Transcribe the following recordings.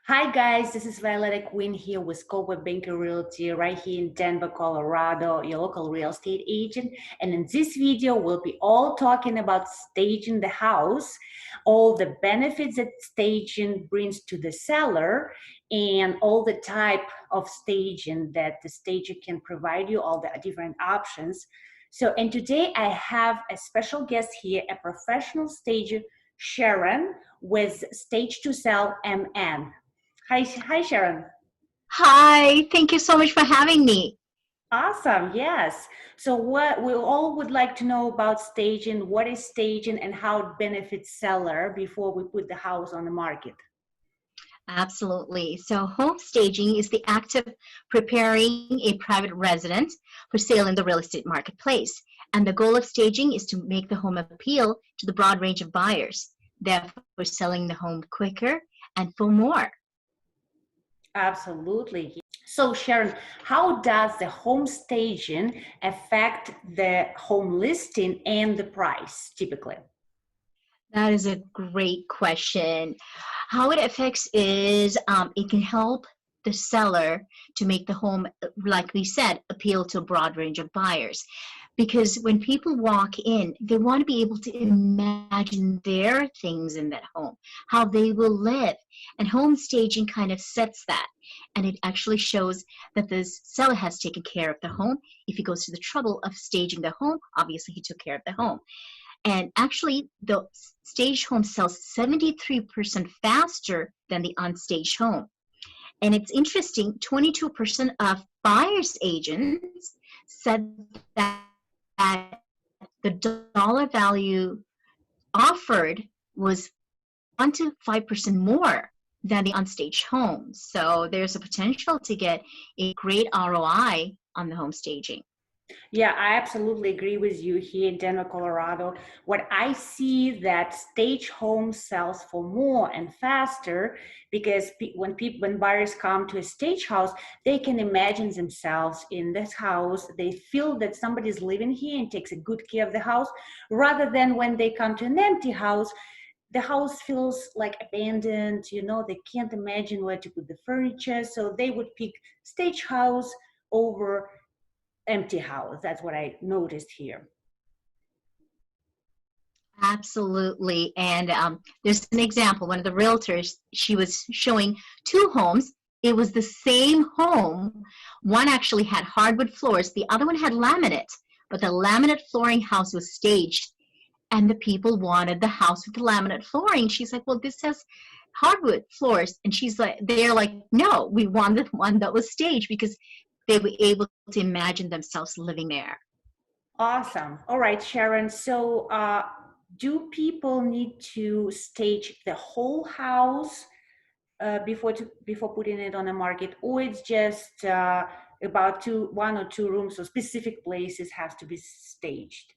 Hi guys, this is Violetta Quinn here with Coldwell Realty right here in Denver, Colorado, your local real estate agent. And in this video, we'll be all talking about staging the house, all the benefits that staging brings to the seller, and all the type of staging that the stager can provide you, all the different options. And today I have a special guest here, a professional stager, Sharon, with Stage to Sell MN. Hi, Sharon. Hi, thank you so much for having me. Awesome. Yes. So what we all would like to know about staging, what is staging and how it benefits seller before we put the house on the market. Absolutely. So home staging is the act of preparing a private residence for sale in the real estate marketplace. And the goal of staging is to make the home appeal to the broad range of buyers, therefore selling the home quicker and for more. Absolutely. So Sharon, how does the home staging affect the home listing and the price typically? That is a great question. How it affects is it can help the seller to make the home, like we said, appeal to a broad range of buyers. Because when people walk in, they want to be able to imagine their things in that home, how they will live. And home staging kind of sets that. And it actually shows that the seller has taken care of the home. If he goes to the trouble of staging the home, obviously he took care of the home. And actually, the staged home sells 73% faster than the unstaged home. And it's interesting, 22% of buyer's agents said that the dollar value offered was 1 to 5% more than the unstaged home. So there's a potential to get a great ROI on the home staging. Yeah, I absolutely agree with you here in Denver, Colorado. What I see that stage home sells for more and faster because when buyers come to a stage house, they can imagine themselves in this house. They feel that somebody's living here and takes a good care of the house, rather than when they come to an empty house. The house feels like abandoned, they can't imagine where to put the furniture, so they would pick stage house over empty house. That's what I noticed here. Absolutely. And there's an example. One of the realtors, she was showing two homes. It was the same home. One actually had hardwood floors. The other one had laminate. But the laminate flooring house was staged. And the people wanted the house with the laminate flooring. She's like, well, this has hardwood floors. And she's like, they're like, no, we want the one that was staged because they were able to imagine themselves living there. Awesome. All right, Sharon. So do people need to stage the whole house before putting it on the market, or it's just about one or two rooms, so specific places has to be staged?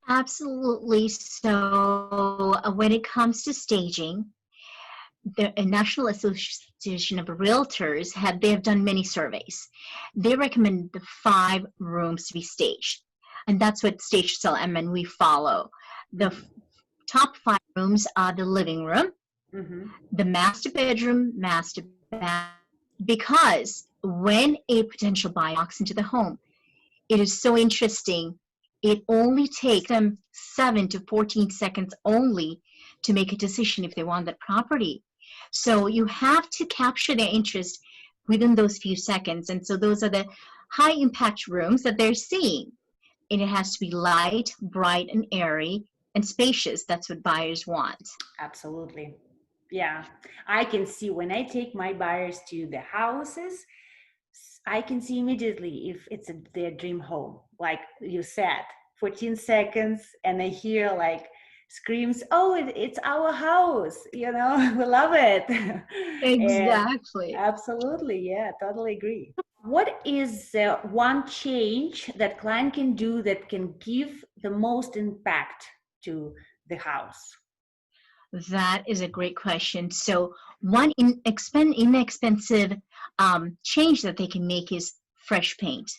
Absolutely. So when it comes to staging, the National Association of Realtors they have done many surveys. They recommend the 5 rooms to be staged, and that's what Stage to Sell MN we follow. The top 5 rooms are the living room, the master bedroom, master bath, because when a potential buyer walks into the home, it is so interesting. It only takes them 7 to 14 seconds only to make a decision if they want that property. So you have to capture their interest within those few seconds. And so those are the high impact rooms that they're seeing. And it has to be light, bright, and airy, and spacious. That's what buyers want. Absolutely. Yeah. I can see when I take my buyers to the houses, I can see immediately if it's their dream home. Like you said, 14 seconds, and I hear like screams, oh, it's our house, we love it. And Exactly. absolutely, yeah, totally agree. What is one change that client can do that can give the most impact to the house? That is a great question. So one inexpensive change that they can make is fresh paint.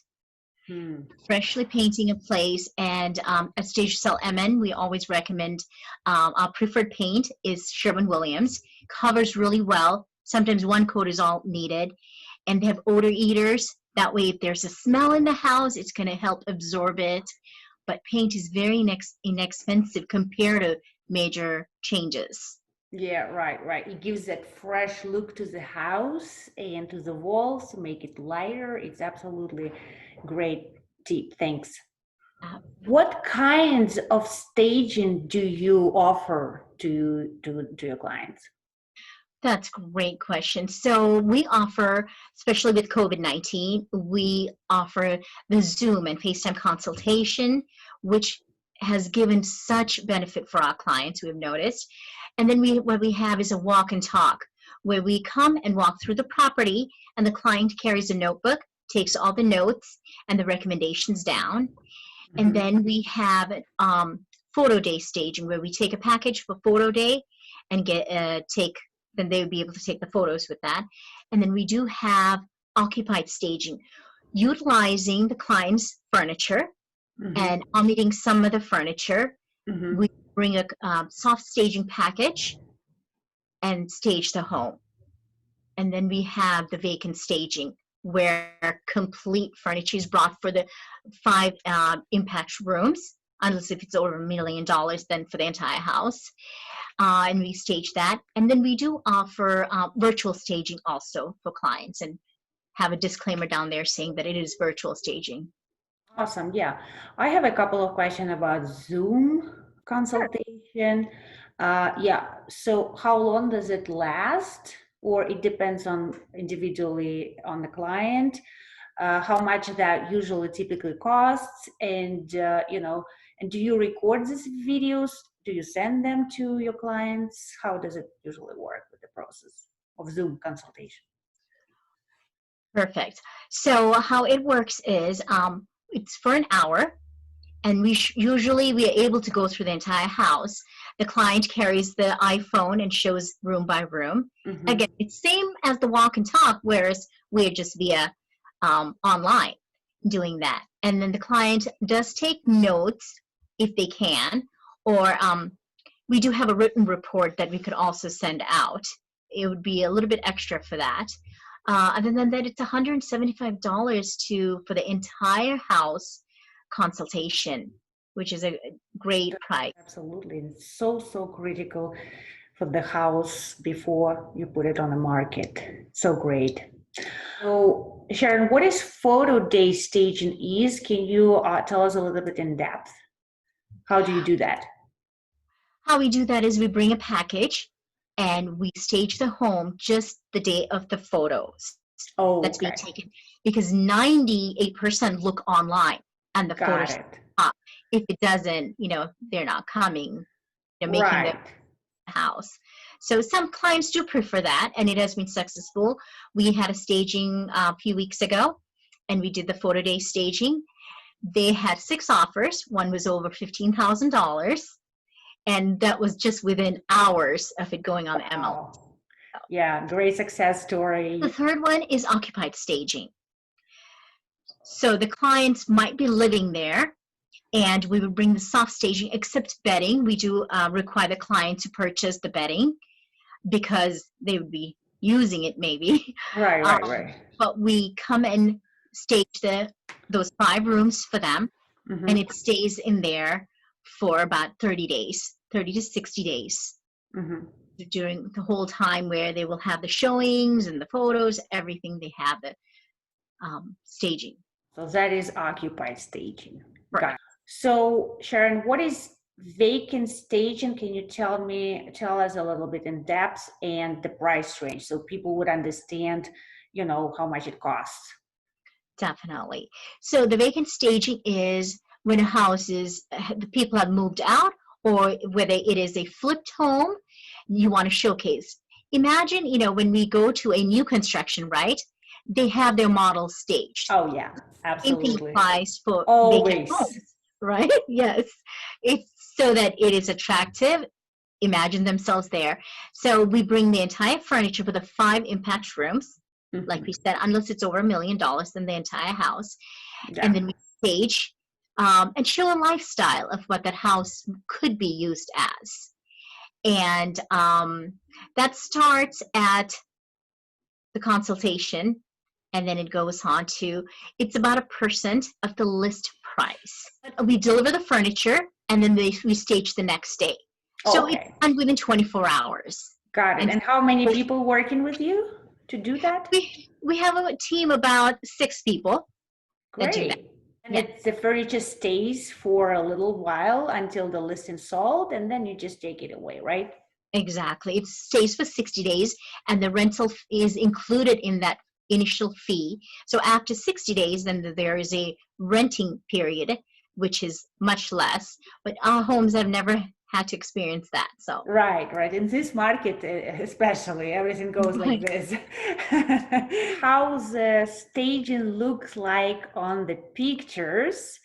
Hmm. freshly painting a place. And at Stage Cell MN, we always recommend our preferred paint is Sherwin-Williams. Covers really well. Sometimes one coat is all needed. And they have odor eaters. That way, if there's a smell in the house, it's going to help absorb it. But paint is very inexpensive compared to major changes. Yeah, right. It gives that fresh look to the house and to the walls to make it lighter. It's absolutely great tip. Thanks. Uh, What kinds of staging do you offer to your clients? That's a great question. So we offer, especially with COVID-19, we offer the Zoom and FaceTime consultation, which has given such benefit for our clients, we've noticed. And then what we have is a walk and talk, where we come and walk through the property, and the client carries a notebook, takes all the notes and the recommendations down. And Mhm. then we have photo day staging, where we take a package for photo day and then they would be able to take the photos with that. And then we do have occupied staging, utilizing the client's furniture and Mhm. omitting some of the furniture. We Mhm. bring a soft staging package and stage the home. And then we have the vacant staging, where complete furniture is brought for the 5 impact rooms, unless if it's over $1 million, then for the entire house. And we stage that. And then we do offer virtual staging also for clients, and have a disclaimer down there saying that it is virtual staging. Awesome. Yeah. I have a couple of questions about Zoom consultation. Yeah. So how long does it last? Or it depends on individually on the client, how much that usually typically costs, and and do you record these videos? Do you send them to your clients? How does it usually work with the process of Zoom consultation? Perfect. So how it works is it's for an hour, and usually we are able to go through the entire house. The client carries the iPhone and shows room by room. Mm-hmm. Again, it's same as the walk and talk, whereas we're just via online doing that. And then the client does take notes if they can, or we do have a written report that we could also send out. It would be a little bit extra for that. Other than that, it's $175 for the entire house consultation, which is a great price. Absolutely. It's so critical for the house before you put it on the market. So great. So, Sharon, what is photo day staging is? Can you tell us a little bit in depth? How do you do that? How we do that is we bring a package and we stage the home just the day of the photos Oh, that's being okay. taken, because 98% look online and the Got photos it. up. If it doesn't, they're not coming, making the Right. house. So some clients do prefer that, and it has been successful. We had a staging a few weeks ago, and we did the photo day staging. They had 6 offers. One was over $15,000, and that was just within hours of it going on the MLS. Wow. Yeah, great success The story. third one is occupied staging. So the clients might be living there, and we would bring the soft staging, except bedding. We do require the client to purchase the bedding, because they would be using it maybe. Right, Um, right, right. but we come and stage those 5 rooms for them, and Mm-hmm. it stays in there for about 30 days, 30 to 60 days, Mm-hmm. during the whole time, where they will have the showings and the photos, everything. They have the staging. So that is occupied staging. Got Right. it. So, Sharon, what is vacant staging? Can you tell us a little bit in depth and the price range so people would understand, how much it costs? Definitely. So the vacant staging is when a house is, the people have moved out, or whether it is a flipped home, you want to showcase. Imagine, when we go to a new construction, right? They have their models staged. Oh, yeah, Same thing absolutely. applies for vacant Always. homes, right? Yes. It's so that it is attractive. Imagine themselves there. So we bring the entire furniture for the 5 impact rooms. Like we Mhm. said, unless it's over $1 million, then the entire house. And Yeah. then we stage and show a lifestyle of what that house could be used as. And that starts at the consultation, and then it goes on to, it's about 1% of the list price. We deliver the furniture, and then we stage the next day. So it's Okay. done within 24 hours. Got it. And And how many people working with you to do that? we have a team about 6 people that do that. Great. And Yeah. it's the furniture stays for a little while until the listing sold, and then you just take it away, right? Exactly. It stays for 60 days, and the rental is included in that initial fee. So after 60 days, then there is a renting period, which is much less. But our homes have never had to experience that. So, Right, right. In this market, especially, everything goes like right. this. How the staging looks like on the pictures,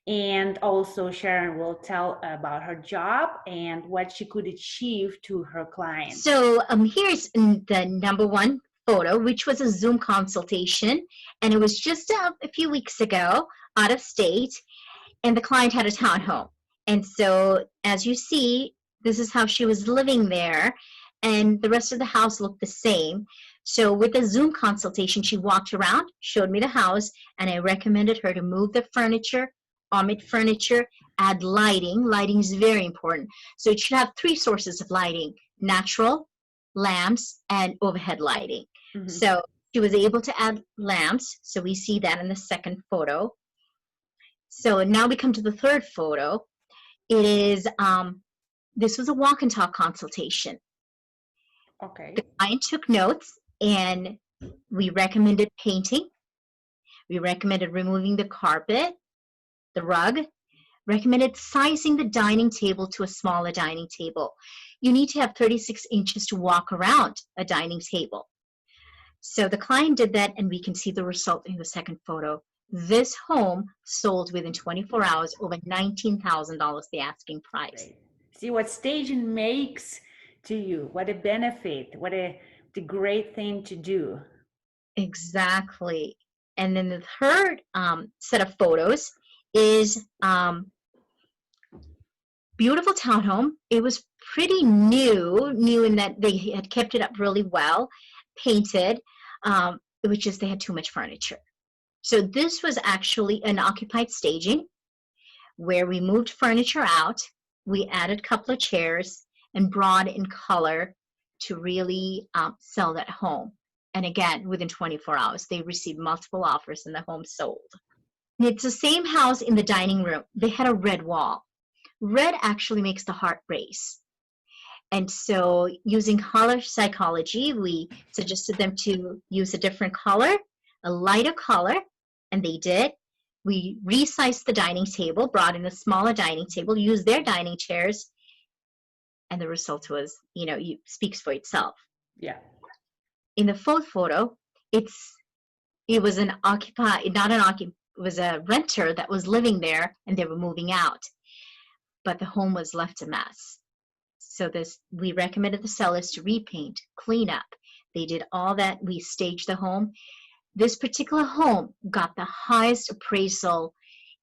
and also Sharon will tell about her job and what she could achieve to her clients. So here's the number one photo, which was a Zoom consultation, and it was just a few weeks ago out of state, and the client had a townhome. And so, as you see, this is how she was living there, and the rest of the house looked the same. So, with the Zoom consultation, she walked around, showed me the house, and I recommended her to move the furniture, omit furniture, add lighting. Lighting is very important. So, it should have 3 sources of lighting: natural, lamps, and overhead lighting. Mhm. So, she was able to add lamps. So, we see that in the second photo. So now we come to the third photo. It is, this was a walk and talk consultation. Okay. The client took notes, and we recommended painting. We recommended removing the carpet, the rug, recommended sizing the dining table to a smaller dining table. You need to have 36 inches to walk around a dining table. So the client did that, and we can see the result in the second photo. This home sold within 24 hours, over $19,000, the asking price. Great. See what staging makes to you. What a benefit. What a the great thing to do. Exactly. And then the third set of photos is beautiful townhome. It was pretty new in that they had kept it up really well, painted. It was just they had too much furniture. So this was actually an occupied staging where we moved furniture out. We added a couple of chairs and brought in color to really sell that home. And again, within 24 hours, they received multiple offers and the home sold. And it's the same house in the dining room. They had a red wall. Red actually makes the heart race. And so using color psychology, we suggested them to use a different color, a lighter color, and they did. We resized the dining table, brought in a smaller dining table, used their dining chairs, and the result was, speaks for itself. Yeah. In the fourth photo, it was an occupied, not an occupied, it was a renter that was living there, and they were moving out, but the home was left a mess. So we recommended the sellers to repaint, clean up. They did all that. We staged the home. This particular home got the highest appraisal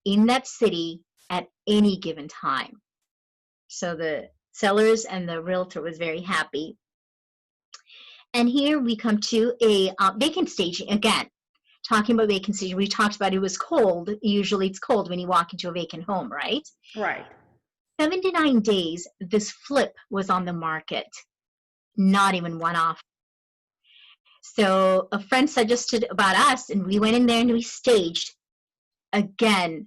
in that city at any given time. So the sellers and the realtor was very happy. And here we come to a vacant staging again. Talking about vacant staging, we talked about it was cold. Usually it's cold when you walk into a vacant home, right? Right. 79 days, this flip was on the market. Not even one offer. So a friend suggested about us, and we went in there and we staged. Again,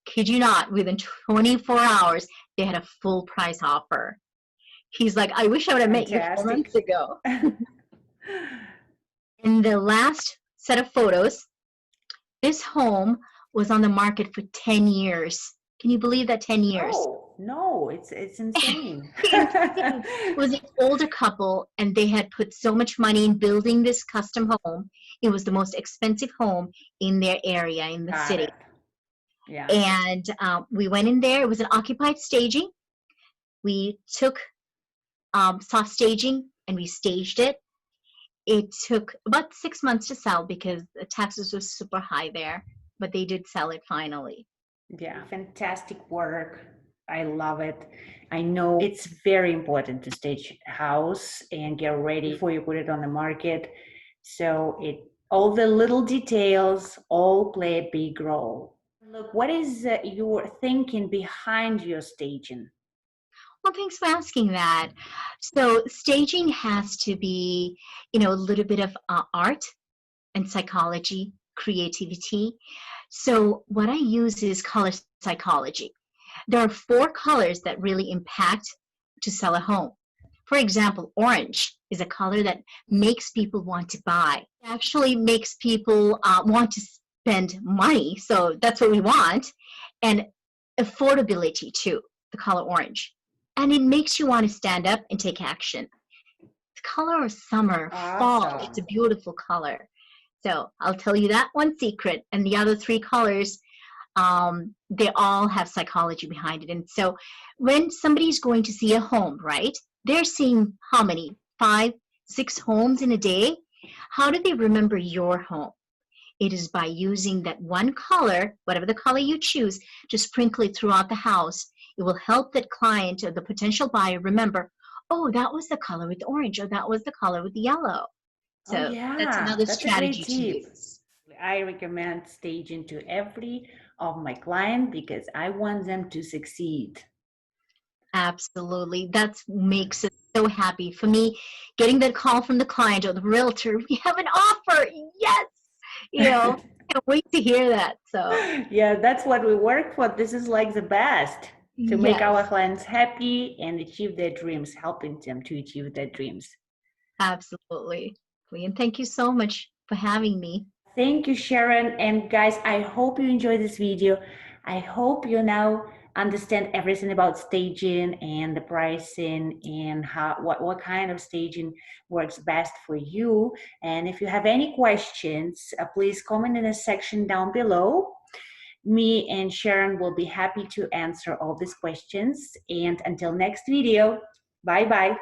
kid you not, within 24 hours, they had a full price offer. He's like, I wish I would have met you 4 months Fantastic. ago. In the last set of photos, this home was on the market for 10 years. Can you believe that? 10 years. No, it's insane. It was an older couple, and they had put so much money in building this custom home. It was the most expensive home in their area, in the Got city. it. Yeah. And we went in there. It was an occupied staging. We took soft staging and we staged it. It took about 6 months to sell because the taxes were super high there. but they did sell it finally. Yeah, fantastic work. I love it. I know it's very important to stage a house and get ready before you put it on the market. So it all the little details all play a big role. Look, what is your thinking behind your staging? Well, thanks for asking that. So staging has to be, a little bit of art and psychology, creativity. So what I use is color psychology. There are four colors that really impact to sell a home. For example, orange is a color that makes people want to buy. It actually makes people want to spend money. So that's what we want. And affordability too, the color orange. And it makes you want to stand up and take action. The color of summer, fall, it's Awesome. a beautiful color. So I'll tell you that one secret. And the other three colors, they all have psychology behind it. And so when somebody's going to see a home, right, they're seeing how many? 5, 6 homes in a day? How do they remember your home? It is by using that one color, whatever the color you choose, to sprinkle it throughout the house. It will help that client or the potential buyer remember, oh, that was the color with the orange, or that was the color with the yellow. Oh So that's yeah, another that's a great strategy to tip. use. I recommend staging to every of my client because I want them to succeed. Absolutely. That makes it so happy. For me, getting that call from the client or the realtor, we have an offer. Yes. Can't wait to hear that. So, Yeah, that's what we work for. This is like the best to make our yes, clients happy and achieve their dreams, helping them to achieve their dreams. absolutely. And thank you so much for having me. Thank you, Sharon. And guys, I hope you enjoyed this video. I hope you now understand everything about staging and the pricing and how what kind of staging works best for you. And if you have any questions, please comment in the section down below. Me and Sharon will be happy to answer all these questions. And until next video, bye bye.